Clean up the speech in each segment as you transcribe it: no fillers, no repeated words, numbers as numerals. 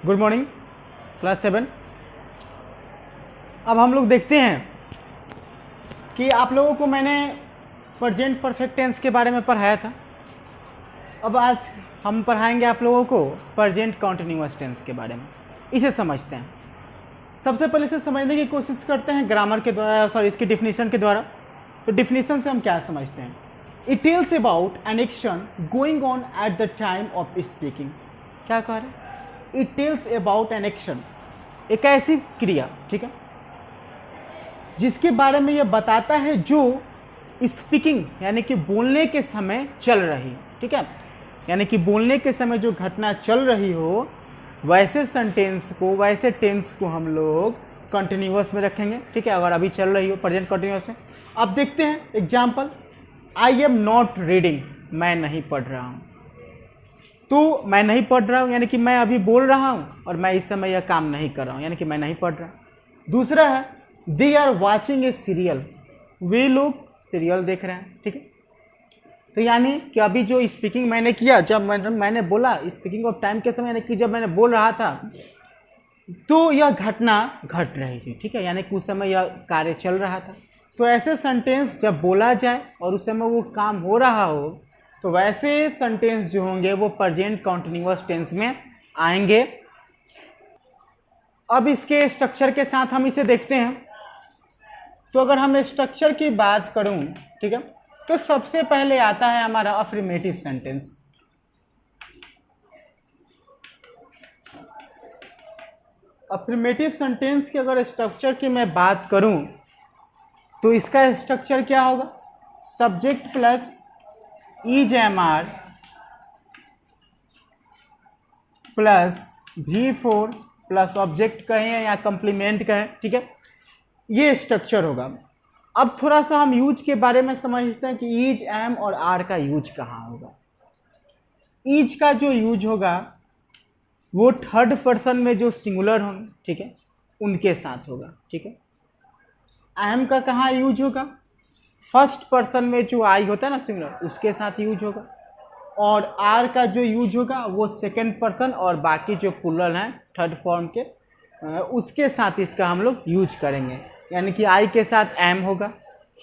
Good morning class 7। अब हम लोग देखते हैं कि आप लोगों को मैंने प्रेजेंट परफेक्ट टेंस के बारे में पढ़ाया था। अब आज हम पढ़ाएंगे आप लोगों को प्रेजेंट कॉन्टिन्यूअस टेंस के बारे में। इसे समझते हैं। सबसे पहले इसे समझने की कोशिश करते हैं ग्रामर के द्वारा, इसकी डिफिनीशन के द्वारा। तो डिफिनीशन से हम क्या समझते हैं? It tells about an action going on at the time of speaking. क्या कह रहे हैं? It tells about an action, एक ऐसी क्रिया, ठीक है, जिसके बारे में यह बताता है जो स्पीकिंग यानी कि बोलने के समय चल रही, ठीक है, यानी कि बोलने के समय जो घटना चल रही हो वैसे सेंटेंस को, वैसे टेंस को हम लोग कंटिन्यूअस में रखेंगे, ठीक है, अगर अभी चल रही हो प्रेजेंट कंटिन्यूअस में। अब देखते हैं example. I am not reading, मैं नहीं पढ़ रहा हूँ। तो मैं नहीं पढ़ रहा हूँ यानी कि मैं अभी बोल रहा हूँ और मैं इस समय यह काम नहीं कर रहा हूँ, यानी कि मैं नहीं पढ़ रहा। दूसरा है they are watching a serial, वे लोग सीरियल देख रहे हैं, ठीक है। तो यानी कि अभी जो स्पीकिंग मैंने किया, जब मैंने बोला स्पीकिंग ऑफ टाइम के समय, यानी कि जब मैंने बोल रहा था तो यह घटना घट रही थी, ठीक है, यानी कि उस समय यह कार्य चल रहा था। तो ऐसे सेंटेंस जब बोला जाए और उस समय वो काम हो रहा हो तो वैसे सेंटेंस जो होंगे वो प्रेजेंट कॉन्टिन्यूअस टेंस में आएंगे। अब इसके स्ट्रक्चर के साथ हम इसे देखते हैं। तो अगर हम स्ट्रक्चर की बात करूं, ठीक है, तो सबसे पहले आता है हमारा अफर्मेटिव सेंटेंस। अफर्मेटिव सेंटेंस की अगर स्ट्रक्चर की मैं बात करूं तो इसका स्ट्रक्चर क्या होगा? Subject plus is am are plus V4 plus object कहें या कंप्लीमेंट कहें, ठीक है, ये स्ट्रक्चर होगा। अब थोड़ा सा हम यूज के बारे में समझते हैं कि इज, एम और आर का यूज कहाँ होगा। इज का जो यूज होगा वो थर्ड पर्सन में जो सिंगुलर होंगे, ठीक है, उनके साथ होगा, ठीक है। एम का कहाँ यूज होगा? फर्स्ट पर्सन में जो आई होता है ना सिंगुलर, उसके साथ यूज होगा। और आर का जो यूज होगा वो सेकंड पर्सन और बाकी जो प्लूरल हैं थर्ड फॉर्म के, उसके साथ इसका हम लोग यूज करेंगे। यानी कि आई के साथ एम होगा,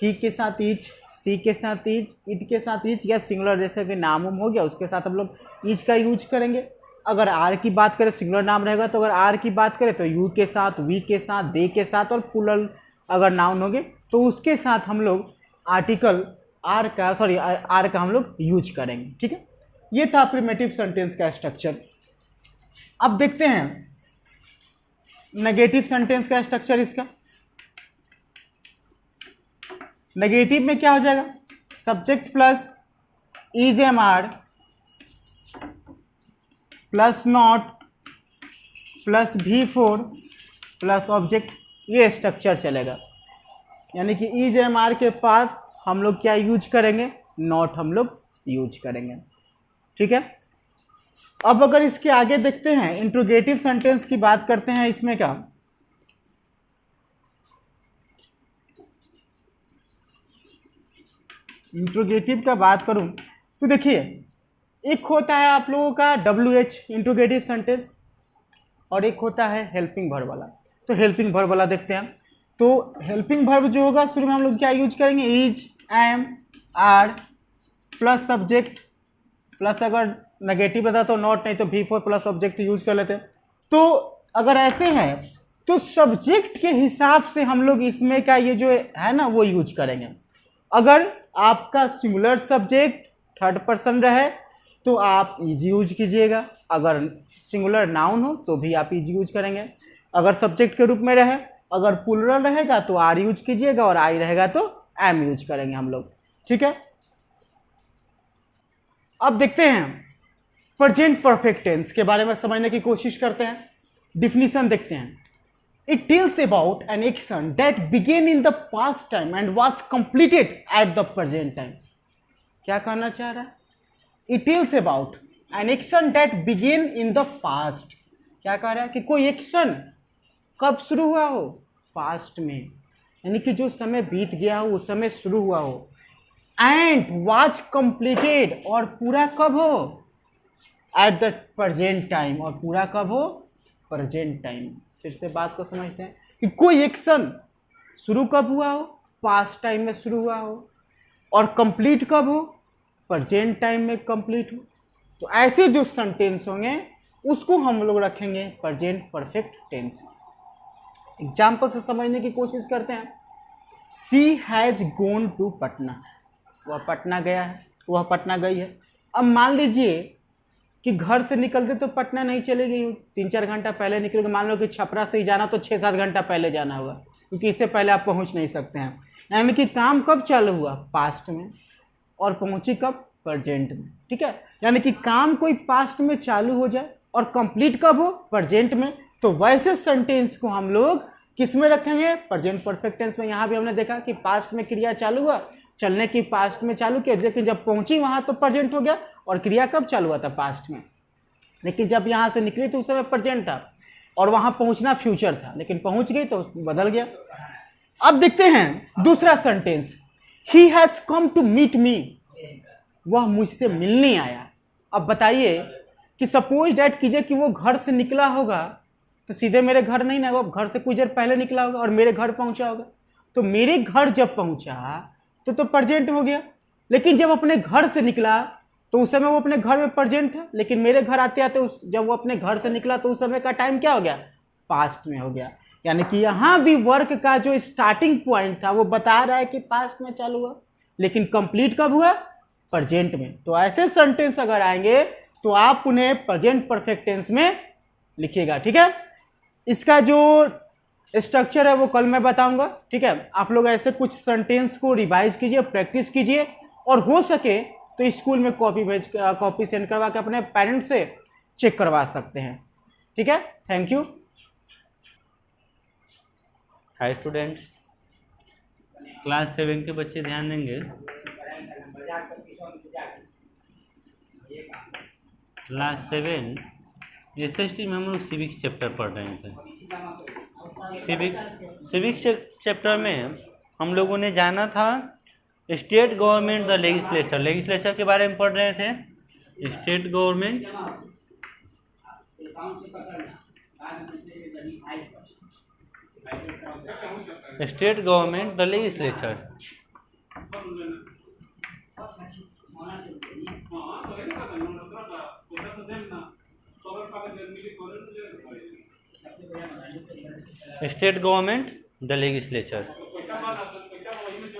ही के साथ इज, सी के साथ इज, इट के साथ इज, या सिंगुलर जैसे कि नाम उम हो गया उसके साथ हम लोग इज का यूज करेंगे। अगर आर की बात करें, सिंगुलर नाम रहेगा तो अगर आर की बात करें तो यू के साथ, वी के साथ, दे के साथ, और प्लूरल अगर नाउन होंगे तो उसके साथ हम लोग आर्टिकल आर का हम लोग यूज करेंगे, ठीक है। ये था अफर्मेटिव सेंटेंस का स्ट्रक्चर। अब देखते हैं नेगेटिव सेंटेंस का स्ट्रक्चर। इसका नेगेटिव में क्या हो जाएगा? Subject plus is am are plus not plus V4 plus object, ये स्ट्रक्चर चलेगा। यानी कि इज एम आर के पास हम लोग क्या यूज करेंगे? नॉट हम लोग यूज करेंगे, ठीक है। अब अगर इसके आगे देखते हैं, इंट्रोगेटिव सेंटेंस की बात करते हैं। इसमें क्या, इंट्रोगेटिव का बात करूं तो देखिए, एक होता है आप लोगों का WH इंट्रोगेटिव सेंटेंस और एक होता है हेल्पिंग वर्ब वाला। तो हेल्पिंग वर्ब वाला देखते हैं। तो हेल्पिंग वर्ब जो होगा शुरू में हम लोग क्या यूज करेंगे? Is, am, are plus subject plus, अगर नेगेटिव रहता तो नॉट, नहीं तो V4 प्लस ऑब्जेक्ट यूज कर लेते। तो अगर ऐसे है तो सब्जेक्ट के हिसाब से हम लोग इसमें का ये जो है ना वो यूज करेंगे। अगर आपका सिंगुलर सब्जेक्ट थर्ड पर्सन रहे तो आप इज यूज कीजिएगा, अगर सिंगुलर नाउन हो तो भी आप इज यूज करेंगे। अगर सब्जेक्ट के रूप में रहे, अगर प्लूरल रहेगा तो आर यूज कीजिएगा और आई रहेगा तो एम यूज करेंगे हम लोग, ठीक है। अब देखते हैं प्रेजेंट परफेक्ट टेंस के बारे में समझने की कोशिश करते हैं। डिफिनीशन देखते हैं। It tells about an action that began in the past time and was completed at the present time. क्या कहना चाह रहा है? It tells about an action that began in the past. क्या कह रहा है कि कोई एक्शन कब शुरू हुआ हो? पास्ट में, यानी कि जो समय बीत गया हो उस समय शुरू हुआ हो। एंड वाज कंप्लीटेड, और पूरा कब हो? एट द प्रेजेंट टाइम, और पूरा कब हो? Present time. फिर से बात को समझते हैं कि कोई एक्शन शुरू कब हुआ हो, पास्ट टाइम में शुरू हुआ हो, और कंप्लीट कब हो, प्रेजेंट टाइम में कंप्लीट हो। तो ऐसे जो सेंटेंस होंगे उसको हम लोग रखेंगे प्रेजेंट परफेक्ट टेंस। एग्जाम्पल से समझने की कोशिश करते हैं। सी हैज गोन टू पटना, वह पटना गया है, वह पटना गई है। अब मान लीजिए कि घर से निकलते तो पटना नहीं चली गई, 3-4 घंटा पहले निकल गए। मान लो कि छपरा से ही जाना तो 6-7 घंटा पहले जाना होगा, क्योंकि इससे पहले आप पहुंच नहीं सकते हैं। यानी कि काम कब चालू हुआ, पास्ट में, और पहुंची कब, प्रेजेंट में। ठीक है, यानी कि काम कोई पास्ट में चालू हो जाए और कंप्लीट कब हो, प्रेजेंट में। तो वैसे सेंटेंस को हम लोग किस में रखेंगे, प्रेजेंट परफेक्ट टेंस में। यहाँ भी हमने देखा कि पास्ट में क्रिया चालू हुआ, चलने की पास्ट में चालू किया, लेकिन जब पहुंची वहां तो प्रेजेंट हो गया। और क्रिया कब चालू हुआ था, पास्ट में, लेकिन जब यहाँ से निकली तो उस समय प्रेजेंट था, और वहां पहुंचना फ्यूचर था, लेकिन पहुंच गई तो बदल गया। अब देखते हैं दूसरा sentence, he has come to meet me, वह मुझसे मिलने आया। अब बताइए कि सपोज डैट कीजिए कि वो घर से निकला होगा तो सीधे मेरे घर नहीं ना, वो घर से कुछ देर पहले निकला होगा और मेरे घर पहुंचा होगा। तो मेरे घर जब पहुंचा तो प्रेजेंट हो गया, लेकिन जब अपने घर से निकला तो उस समय वो अपने घर में प्रेजेंट था, लेकिन मेरे घर आते आते जब वो अपने घर से निकला तो उस समय का टाइम क्या हो गया, पास्ट में हो गया। यानी कि यहाँ भी वर्क का जो स्टार्टिंग पॉइंट था वो बता रहा है कि पास्ट में चालू हुआ, लेकिन कंप्लीट कब हुआ, प्रेजेंट में। तो ऐसे सेंटेंस अगर आएंगे तो आप उन्हें प्रेजेंट परफेक्ट टेंस में लिखिएगा। ठीक है, इसका जो स्ट्रक्चर है वो कल मैं बताऊंगा। ठीक है, आप लोग ऐसे कुछ सेंटेंस को रिवाइज कीजिए, प्रैक्टिस कीजिए, और हो सके तो स्कूल में कॉपी सेंड करवा के अपने पेरेंट्स से चेक करवा सकते हैं। ठीक है, thank you. Hi students, class 7 के बच्चे ध्यान देंगे। क्लास 7 एसएसटी में हम लोग सिविक्स चैप्टर पढ़ रहे थे। सिविक्स चैप्टर में हम लोगों ने जाना था स्टेट गवर्नमेंट द लेजिस्लेचर के बारे में पढ़ रहे थे। State government the legislature. State government the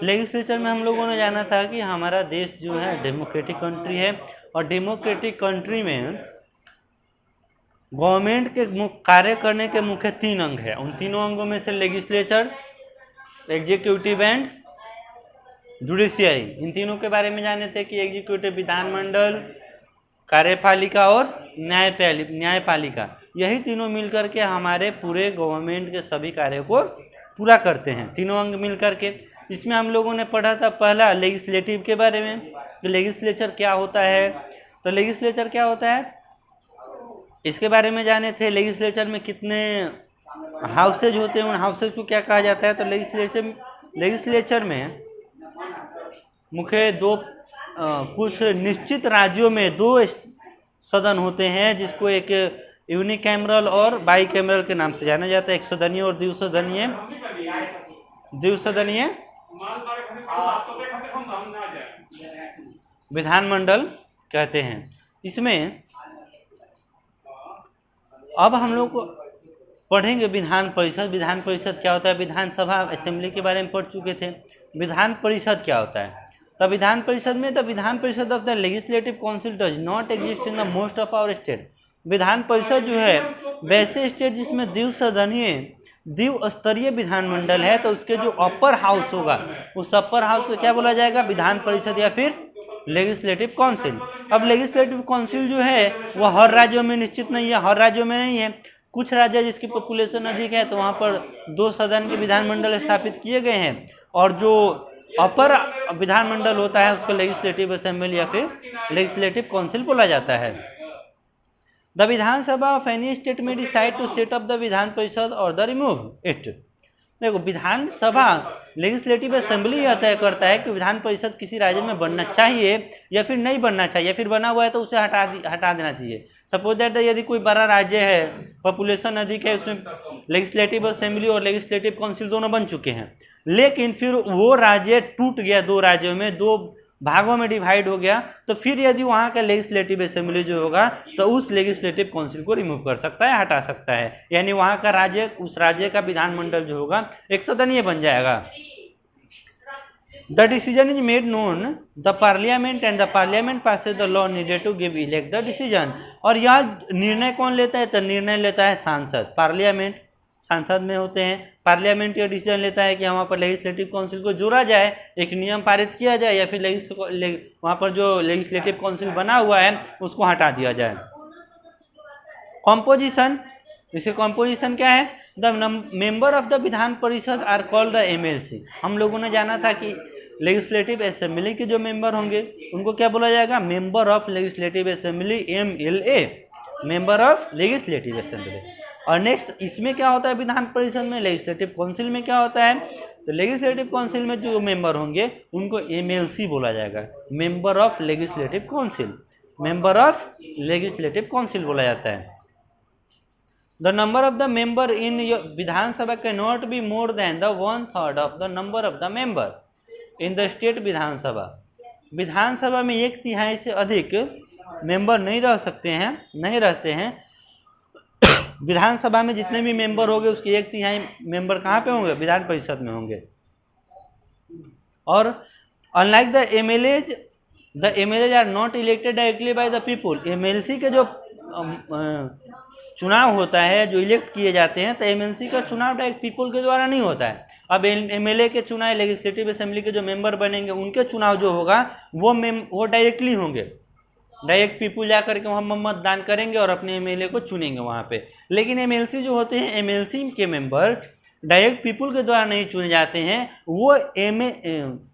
legislature में हम लोगों ने जाना था कि हमारा देश जो है डेमोक्रेटिक कंट्री है, और डेमोक्रेटिक कंट्री में गवर्नमेंट के कार्य करने के मुख्य 3 अंग है। उन तीनों अंगों में से लेजिस्लेचर, एग्जीक्यूटिव एंड जुडिशियरी, इन तीनों के बारे में जाने थे कि एग्जीक्यूटिव विधानमंडल, कार्यपालिका और न्यायपालिका, यही तीनों मिलकर के हमारे पूरे गवर्नमेंट के सभी कार्यों को पूरा करते हैं, तीनों अंग मिलकर के। इसमें हम लोगों ने पढ़ा था पहला लेजिस्लेटिव के बारे में, लेजिस्लेचर क्या होता है। तो लेजिस्लेचर क्या होता है इसके बारे में जाने थे। लेजिस्लेचर में कितने हाउसेज होते हैं, उन हाउसेज को क्या कहा जाता है। तो लेजिस्लेचर में मुख्य कुछ निश्चित राज्यों में 2 सदन होते हैं, जिसको एक यूनिकैमरल और बाईकैमरल के नाम से जाना जाता है। एक सदनीय और द्विसदनीय विधानमंडल कहते हैं। इसमें अब हम लोग पढ़ेंगे विधान परिषद। विधान परिषद क्या होता है, विधानसभा असेंबली के बारे में पढ़ चुके थे। विधान परिषद क्या होता है, तो विधान परिषद में the Vidhan Parishad of the legislative council does not exist in the most of our state. विधान परिषद जो है वैसे स्टेट जिसमें द्विस्तरीय विधानमंडल है, तो उसके जो अपर हाउस होगा उस अपर हाउस को क्या बोला जाएगा, विधान परिषद या फिर लेजिस्लेटिव काउंसिल। अब लेजिस्लेटिव काउंसिल जो है वह हर राज्यों में निश्चित नहीं है, हर राज्यों में नहीं है। कुछ राज्य जिसकी पॉपुलेशन अधिक है तो वहाँ पर 2 सदन के विधानमंडल स्थापित किए गए हैं, और जो अपर विधानमंडल होता है उसको लेजिस्लेटिव असेंबली या फिर लेजिस्लेटिव काउंसिल बोला जाता है। The Vidhan Sabha of any state में decide to set up the Vidhan Parishad और द रिमूव इट। देखो विधानसभा लेजिस्लेटिव असेंबली यह तय करता है कि विधान परिषद किसी राज्य में बनना चाहिए या फिर नहीं बनना चाहिए, फिर बना हुआ है तो उसे हटा देना चाहिए। सपोज दैट यदि कोई बड़ा राज्य है, पॉपुलेशन अधिक है, उसमें लेजिस्लेटिव असेंबली और लेजिस्लेटिव काउंसिल दोनों बन चुके हैं, लेकिन फिर वो राज्य टूट गया, दो राज्यों में, दो भागों में डिवाइड हो गया, तो फिर यदि वहाँ का लेजिस्लेटिव असेंबली जो होगा तो उस लेजिस्लेटिव काउंसिल को रिमूव कर सकता है, हटा सकता है, यानी वहाँ का राज्य, उस राज्य का विधानमंडल जो होगा एक सदनीय बन जाएगा। The decision is made known the parliament and the parliament passes the law needed to give elect the decision. और यह निर्णय कौन लेता है? तो निर्णय लेता है सांसद, पार्लियामेंट, सांसद में होते हैं। पार्लियामेंट यह डिसीजन लेता है कि वहाँ पर लेजिस्लेटिव काउंसिल को जोड़ा जाए, एक नियम पारित किया जाए, या फिर वहाँ पर जो लेजिस्लेटिव काउंसिल बना हुआ है उसको हटा दिया जाए। कॉम्पोजिशन, इसके कॉम्पोजिशन क्या है? The member of the Vidhan परिषद आर कॉल्ड द एमएलसी। हम लोगों ने जाना था कि लेजिस्लेटिव असेंबली के जो मेंबर होंगे उनको क्या बोला जाएगा? Member of legislative assembly, MLA, member of legislative assembly. और नेक्स्ट इसमें क्या होता है विधान परिषद में? लेजिस्लेटिव काउंसिल में क्या होता है? तो लेजिस्लेटिव काउंसिल में जो मेंबर होंगे उनको एमएलसी बोला जाएगा, member of legislative council, member of legislative council बोला जाता है। The number of the member in Vidhan Sabha can not be more than the 1/3 of the number of the member in the state Vidhan Sabha. Vidhan Sabha में 1/3 से अधिक मेंबर नहीं रह सकते हैं, नहीं रहते हैं। विधानसभा में जितने भी मेंबर होंगे उसके 1/3 मेंबर कहाँ पे होंगे? विधान परिषद में होंगे। और unlike the MLAs are not elected directly by the people. MLC के जो चुनाव होता है, जो इलेक्ट किए जाते हैं, तो एमएलसी का चुनाव डायरेक्ट पीपल के द्वारा नहीं होता है। अब एमएलए के चुनाव, लेजिस्लेटिव असेंबली के जो मेंबर बनेंगे उनके चुनाव जो होगा वो डायरेक्टली होंगे, डायरेक्ट पीपल जा करके वहाँ मतदान करेंगे और अपने एमएलए को चुनेंगे वहाँ पे। लेकिन एमएलसी जो होते हैं, एमएलसी के मेंबर डायरेक्ट पीपल के द्वारा नहीं चुने जाते हैं, वो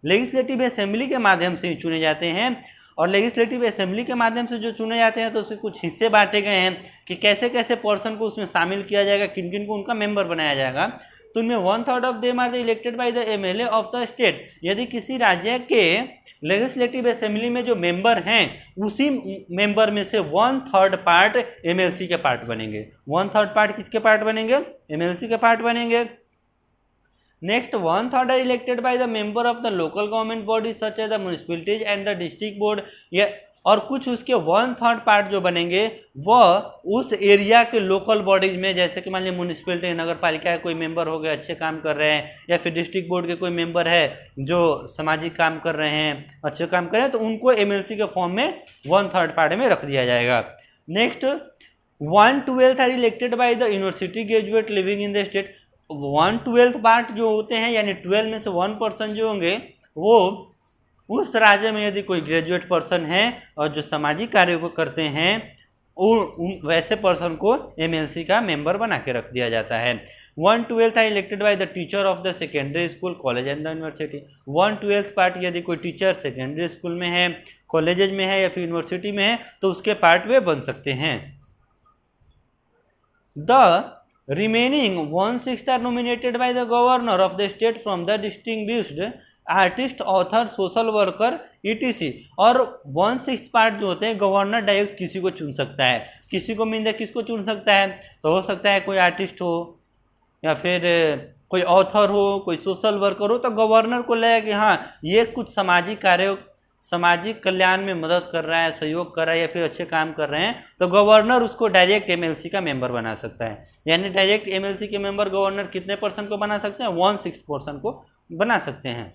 लेजिस्लेटिव असेंबली के माध्यम से ही चुने जाते हैं। और लेजिस्लेटिव असेंबली के माध्यम से जो चुने जाते हैं तो उसके कुछ हिस्से बांटे गए हैं कि कैसे कैसे पर्सन को उसमें शामिल किया जाएगा, किन किन को उनका मेंबर बनाया जाएगा। तो उनमें 1/3 of them are the elected by the MLA of the state. यदि किसी राज्य के लेजिस्लेटिव असेंबली में जो मेंबर हैं उसी मेंबर में से 1/3 पार्ट एमएलसी के पार्ट बनेंगे। 1/3 पार्ट किसके पार्ट बनेंगे? एमएलसी के पार्ट बनेंगे। Next 1/3 are elected by the member of the local government body such as the municipalities and the district board. या और कुछ उसके 1/3 पार्ट जो बनेंगे वह उस एरिया के लोकल बॉडीज में, जैसे कि मान लीजिए म्यूनिसिपैलिटी, नगर पालिका के कोई मेंबर हो गए, अच्छे काम कर रहे हैं, या फिर डिस्ट्रिक्ट बोर्ड के कोई मेंबर है जो सामाजिक काम कर रहे हैं, अच्छे काम कर रहे हैं, तो उनको एमएलसी के फॉर्म में 1/3 पार्ट में रख दिया जाएगा। Next 1/12 are elected by the university graduate living in the state. 1/12 part जो होते हैं, यानी 12 में से 1% जो होंगे वो उस राज्य में यदि कोई ग्रेजुएट पर्सन है और जो सामाजिक कार्यों को करते हैं वैसे पर्सन को एमएलसी का मेंबर बना के रख दिया जाता है। 1/12 are elected by the teacher of the secondary school, college and the university. 1/12 part यदि कोई टीचर सेकेंडरी स्कूल में है, कॉलेजेज में है या फिर यूनिवर्सिटी में है तो उसके पार्ट वे बन सकते हैं। The remaining 1/6 are nominated by the governor of the state from the distinguished artist, author, social worker etc। और 1/6 पार्ट जो होते हैं गवर्नर डायरेक्ट किसी को चुन सकता है। किसी को मीन किसको चुन सकता है? तो हो सकता है कोई आर्टिस्ट हो या फिर कोई ऑथर हो, कोई सोशल वर्कर हो, तो गवर्नर को लगेगा कि हाँ ये कुछ सामाजिक कार्य, सामाजिक कल्याण में मदद कर रहा है, सहयोग कर रहा है या फिर अच्छे काम कर रहे हैं, तो गवर्नर उसको डायरेक्ट एमएलसी का मेंबर बना सकता है। यानी डायरेक्ट एमएलसी के मेंबर गवर्नर कितने पर्सन को बना सकते हैं? 1/6 पर्सन को बना सकते हैं।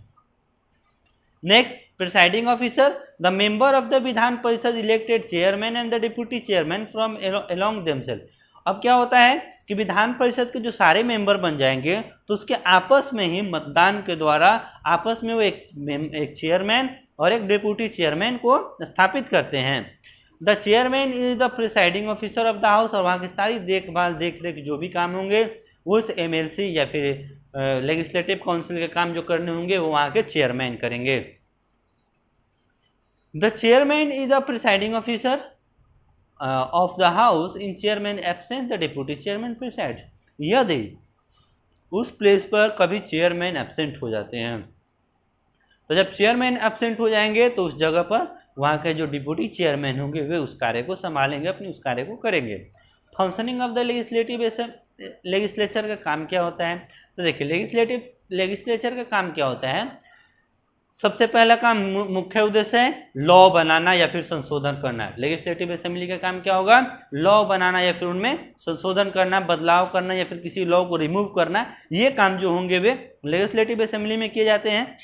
Next presiding officer, the member of the Vidhan Parishad elected chairman and the deputy chairman from along themself. अब क्या होता है कि विधान परिषद के जो सारे मेंबर बन जाएंगे तो उसके आपस में ही मतदान के द्वारा आपस में वो एक चेयरमैन और एक डिप्यूटी चेयरमैन को स्थापित करते हैं। The chairman is the presiding officer of the house. और वहाँ की सारी देखभाल, देख रेख जो भी काम होंगे उस एमएलसी या फिर लेजिस्लेटिव काउंसिल के काम जो करने होंगे वो वहाँ के चेयरमैन करेंगे। The chairman is the presiding officer of the house in chairman absent the deputy chairman presides. यदि उस प्लेस पर कभी चेयरमैन एब्सेंट हो जाते हैं। तो जब चेयरमैन एब्सेंट हो जाएंगे तो उस जगह पर वहाँ के जो डिप्टी चेयरमैन होंगे वे उस कार्य को संभालेंगे, अपनी उस कार्य को करेंगे। फंक्शनिंग ऑफ द लेजिस्लेचर का काम क्या होता है? तो देखिए लेजिस्लेचर का काम क्या होता है। सबसे पहला काम, मुख्य उद्देश्य है लॉ बनाना या फिर संशोधन करना। लेजिस्लेटिव असेंबली का काम क्या होगा? लॉ बनाना या फिर उनमें संशोधन करना, बदलाव करना या फिर किसी लॉ को रिमूव करना। ये काम जो होंगे वे लेजिस्लेटिव असेंबली में किए जाते हैं।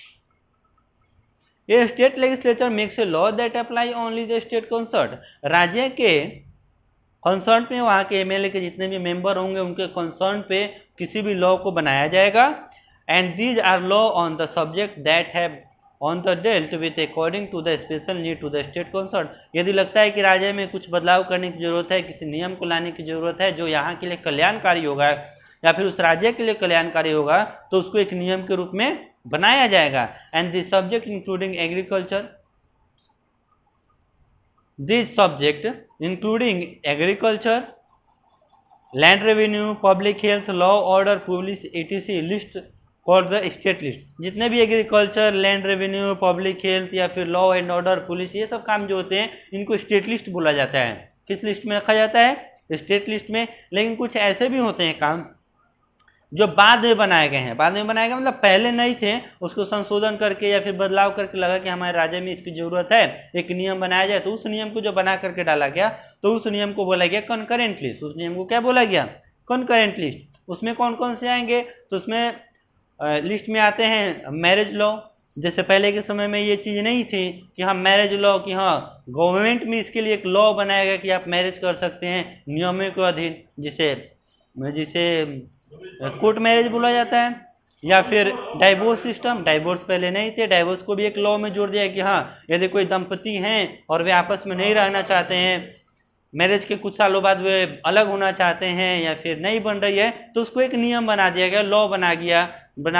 ये state legislature makes a law that apply only the state concern. राज्य के कंसर्न पे, वहाँ के एमएलए के जितने भी मेंबर होंगे उनके कंसर्न पे किसी भी लॉ को बनाया जाएगा। And these are law on the subject that have on the dealt with according to the special need to the state concern. यदि लगता है कि राज्य में कुछ बदलाव करने की जरूरत है, किसी नियम को लाने की जरूरत है जो यहाँ के लिए कल्याणकारी होगा या फिर उस राज्य के लिए कल्याणकारी होगा, तो उसको एक नियम के रूप में बनाया जाएगा। And this subject including agriculture, land revenue, public health, law order, police, etc list और द स्टेट लिस्ट। जितने भी agriculture, land revenue, public health या फिर लॉ एंड ऑर्डर, पुलिस, ये सब काम जो होते हैं इनको स्टेट लिस्ट बोला जाता है। किस लिस्ट में रखा जाता है? स्टेट लिस्ट में। लेकिन कुछ ऐसे भी होते हैं काम जो बाद में बनाए गए हैं। बाद में बनाए गए मतलब पहले नहीं थे, उसको संशोधन करके या फिर बदलाव करके लगा कि हमारे राज्य में इसकी ज़रूरत है, एक नियम बनाया जाए। तो उस नियम को जो बना करके डाला गया तो उस नियम को बोला गया कंकरेंट लिस्ट। उस नियम को क्या बोला गया? Concurrent list. उसमें कौन कौन से आएंगे? तो उसमें लिस्ट में आते हैं मैरिज लॉ। जैसे पहले के समय में ये चीज़ नहीं थी कि हाँ मैरिज लॉ, कि हाँ गवर्नमेंट में इसके लिए एक लॉ बनाया गया कि आप मैरिज कर सकते हैं नियमों के अधीन, जिसे कोर्ट मैरिज बोला जाता है। या फिर डाइवोर्स सिस्टम, डाइवोर्स पहले नहीं थे, डाइवोर्स को भी एक लॉ में जोड़ दिया कि हाँ यदि कोई दंपति हैं और वे आपस में नहीं रहना चाहते हैं, मैरिज के कुछ सालों बाद वे अलग होना चाहते हैं या फिर नहीं बन रही है, तो उसको एक नियम बना दिया गया, लॉ बना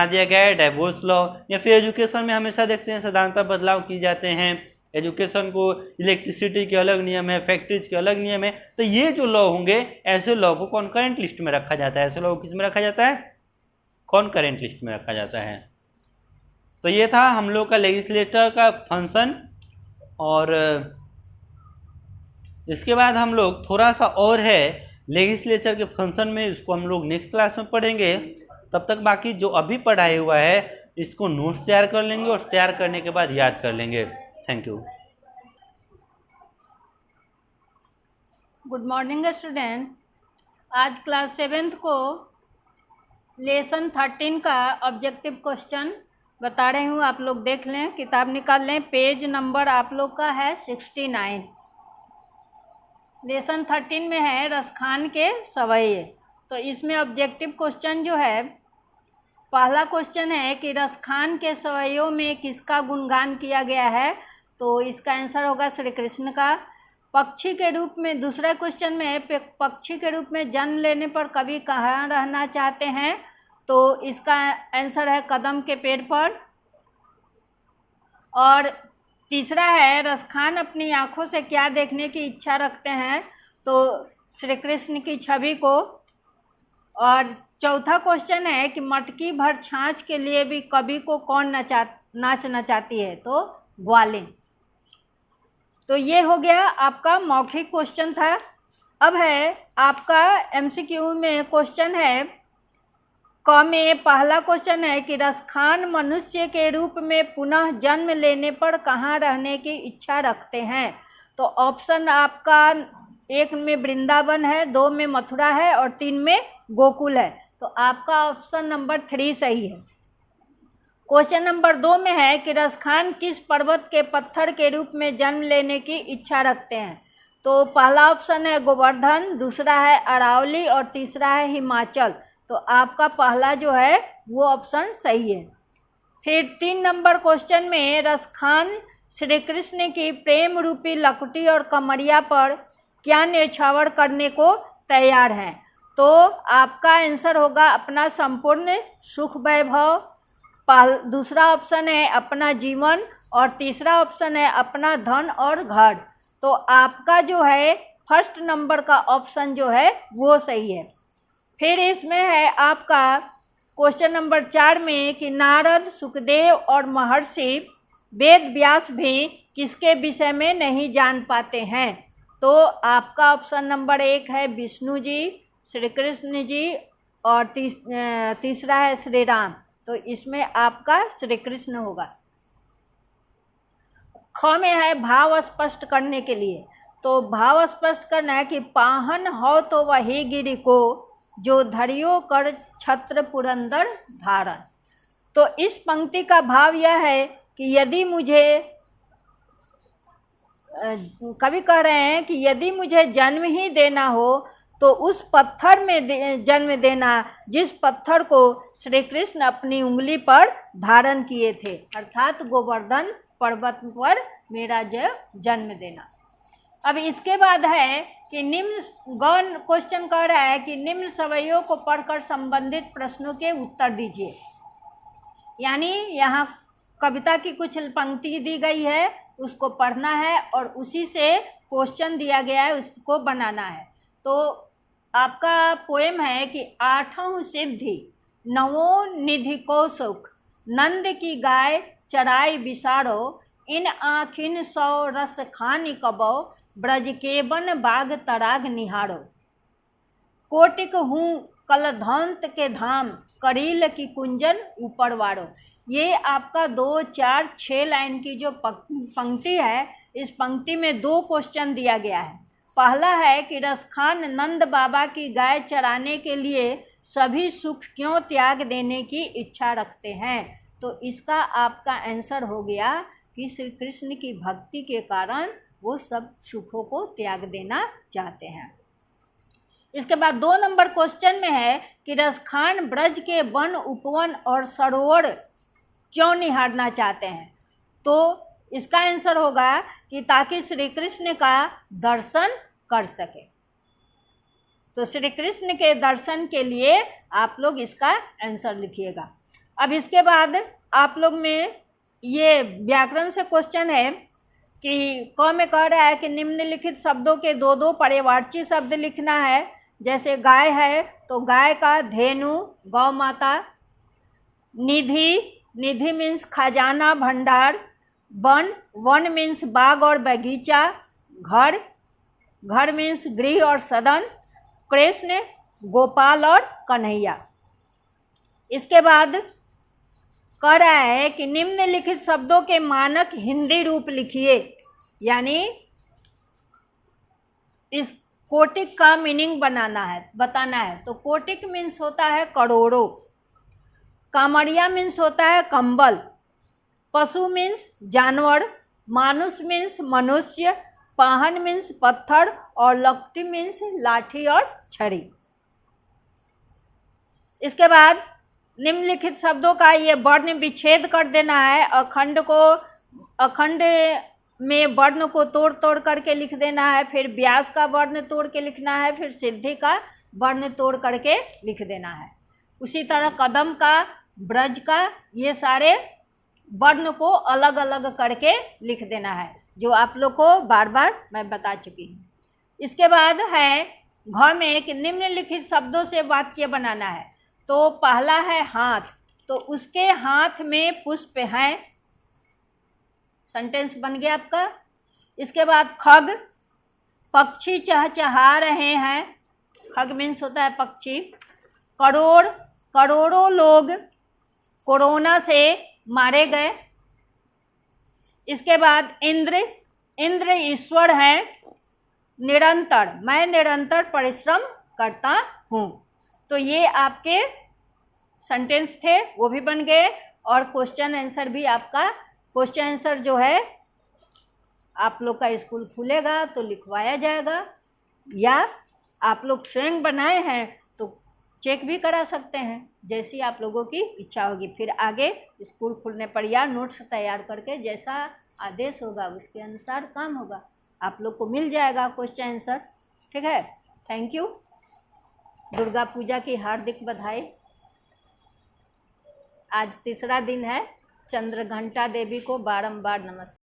दिया गया है डाइवोर्स लॉ। या फिर एजुकेशन में हमेशा देखते हैं साधारणतः बदलाव किए जाते हैं। एजुकेशन को, इलेक्ट्रिसिटी के अलग नियम है, फैक्ट्रीज के अलग नियम है। तो ये जो लॉ होंगे, ऐसे लॉ को कॉन्करेंट लिस्ट में रखा जाता है। ऐसे लॉ को किस में रखा जाता है? कॉन्करेंट लिस्ट में रखा जाता है। तो ये था हम लोग का लेजिस्लेटर का फंक्शन। और इसके बाद हम लोग थोड़ा सा और है लेजिस्लेचर के फंक्शन में, इसको हम लोग नेक्स्ट क्लास में पढ़ेंगे। तब तक बाकी जो अभी पढ़ाया हुआ है इसको नोट्स तैयार कर लेंगे और तैयार करने के बाद याद कर लेंगे। Thank you. Good morning student. आज क्लास 7th को लेसन 13 का ऑब्जेक्टिव क्वेश्चन बता रही हूँ। आप लोग देख लें, किताब निकाल लें। पेज नंबर आप लोग का है 69। लेसन 13 में है रसखान के सवैये। तो इसमें ऑब्जेक्टिव क्वेश्चन जो है, पहला क्वेश्चन है कि रसखान के सवैयों में किसका गुणगान किया गया है? तो इसका आंसर होगा श्री कृष्ण का। पक्षी के रूप में, दूसरा क्वेश्चन में पक्षी के रूप में जन्म लेने पर कवि कहाँ रहना चाहते हैं? तो इसका आंसर है कदम के पेड़ पर। और तीसरा है रसखान अपनी आँखों से क्या देखने की इच्छा रखते हैं? तो श्री कृष्ण की छवि को। और चौथा क्वेश्चन है कि मटकी भर छाछ के लिए भी कवि को कौन नाच नचाती है? तो ग्वालिन। तो ये हो गया आपका मौखिक क्वेश्चन था। अब है आपका एमसीक्यू में क्वेश्चन है क में। पहला क्वेश्चन है कि रसखान मनुष्य के रूप में पुनः जन्म लेने पर कहाँ रहने की इच्छा रखते हैं? तो ऑप्शन आपका 1 में वृंदावन है, 2 में मथुरा है और 3 में गोकुल है। तो आपका ऑप्शन नंबर 3 सही है। क्वेश्चन नंबर 2 में है कि रसखान किस पर्वत के पत्थर के रूप में जन्म लेने की इच्छा रखते हैं? तो पहला ऑप्शन है गोवर्धन, दूसरा है अरावली और तीसरा है हिमाचल। तो आपका पहला जो है वो ऑप्शन सही है। फिर 3 नंबर क्वेश्चन में रसखान श्री कृष्ण की प्रेम रूपी लकुटी और कमरिया पर क्या न्यौछावर करने को तैयार हैं? तो आपका आंसर होगा अपना संपूर्ण सुख वैभव, दूसरा ऑप्शन है अपना जीवन और तीसरा ऑप्शन है अपना धन और घर। तो आपका जो है फर्स्ट नंबर का ऑप्शन जो है वो सही है। फिर इसमें है आपका क्वेश्चन नंबर 4 में कि नारद, सुखदेव और महर्षि वेद व्यास भी किसके विषय में नहीं जान पाते हैं? तो आपका ऑप्शन नंबर 1 है विष्णु जी, श्री कृष्ण जी और तीसरा है श्री राम। तो इसमें आपका श्री कृष्ण होगा। ख में है भाव स्पष्ट करने के लिए। तो भाव स्पष्ट करना है कि पाहन हो तो वही गिरि को, जो धरियो कर छत्र पुरंदर धारण। तो इस पंक्ति का भाव यह है कि यदि मुझे कवि कह रहे हैं कि यदि मुझे जन्म ही देना हो तो उस पत्थर में जन्म देना जिस पत्थर को श्री कृष्ण अपनी उंगली पर धारण किए थे, अर्थात गोवर्धन पर्वत पर मेरा जन्म देना। अब इसके बाद है कि निम्न गौण क्वेश्चन कह रहा है कि निम्न सवैयों को पढ़कर संबंधित प्रश्नों के उत्तर दीजिए। यानी यहाँ कविता की कुछ पंक्ति दी गई है, उसको पढ़ना है और उसी से क्वेश्चन दिया गया है, उसको बनाना है। तो आपका पोएम है कि आठों सिद्धि नवों निधि को सुख, नंद की गाय चराई बिसारो, इन आखिन सौ रस खानी कबो, ब्रज के बन बाग तराग निहारो। कोटिक हूँ कलधौंत के धाम, करील की कुंजन ऊपर वारो। ये आपका 2, 4, 6 लाइन की जो पंक्ति है, इस पंक्ति में 2 क्वेश्चन दिया गया है। पहला है कि रसखान नंद बाबा की गाय चराने के लिए सभी सुख क्यों त्याग देने की इच्छा रखते हैं? तो इसका आपका आंसर हो गया कि श्री कृष्ण की भक्ति के कारण वो सब सुखों को त्याग देना चाहते हैं। इसके बाद 2 नंबर क्वेश्चन में है कि रसखान ब्रज के वन, उपवन और सरोवर क्यों निहारना चाहते हैं? तो इसका आंसर होगा कि ताकि श्री कृष्ण का दर्शन कर सके। तो श्री कृष्ण के दर्शन के लिए आप लोग इसका आंसर लिखिएगा। अब इसके बाद आप लोग में ये व्याकरण से क्वेश्चन है कि क में कह रहा है कि निम्नलिखित शब्दों के 2-2 पर्यायवाची शब्द लिखना है। जैसे गाय है तो गाय का धेनु गौ माता, निधि, निधि मीन्स खजाना भंडार, वन, वन मीन्स बाग और बगीचा, घर, घर मीन्स गृह और सदन, कृष्ण, गोपाल और कन्हैया। इसके बाद कह रहा है कि निम्नलिखित शब्दों के मानक हिंदी रूप लिखिए। यानी इस कोटिक का मीनिंग बताना है। तो कोटिक मीन्स होता है करोड़ों, कामरिया मीन्स होता है कंबल, पशु मीन्स जानवर, मानुष मीन्स मनुष्य, पाहन मीन्स पत्थर और लकटी मीन्स लाठी और छड़ी। इसके बाद निम्नलिखित शब्दों का ये वर्ण विच्छेद कर देना है। अखंड में वर्ण को तोड़ तोड़ करके लिख देना है, फिर व्यास का वर्ण तोड़ के लिखना है, फिर सिद्धि का वर्ण तोड़ करके लिख देना है। उसी तरह कदम का, ब्रज का, ये सारे वर्ण को अलग अलग करके लिख देना है, जो आप लोग को बार बार मैं बता चुकी हूँ। इसके बाद है घ में एक निम्नलिखित शब्दों से वाक्य बनाना है। तो पहला है हाथ, तो उसके हाथ में पुष्प हैं, सेंटेंस बन गया आपका। इसके बाद खग, पक्षी चहचहा रहे हैं, खग मीन्स होता है पक्षी। करोड़, करोड़ों लोग कोरोना से मारे गए। इसके बाद इंद्र, इंद्र ईश्वर है। निरंतर, मैं निरंतर परिश्रम करता हूँ। तो ये आपके सेंटेंस थे, वो भी बन गए। और क्वेश्चन आंसर भी आपका, क्वेश्चन आंसर जो है आप लोग का स्कूल खुलेगा तो लिखवाया जाएगा, या आप लोग स्वयं बनाए हैं तो चेक भी करा सकते हैं, जैसी आप लोगों की इच्छा होगी। फिर आगे स्कूल खुलने पर या नोट्स तैयार करके जैसा आदेश होगा उसके अनुसार काम होगा, आप लोग को मिल जाएगा क्वेश्चन आंसर। ठीक है, थैंक यू। दुर्गा पूजा की हार्दिक बधाई। आज तीसरा दिन है। चंद्रघंटा देवी को बारंबार नमस्कार।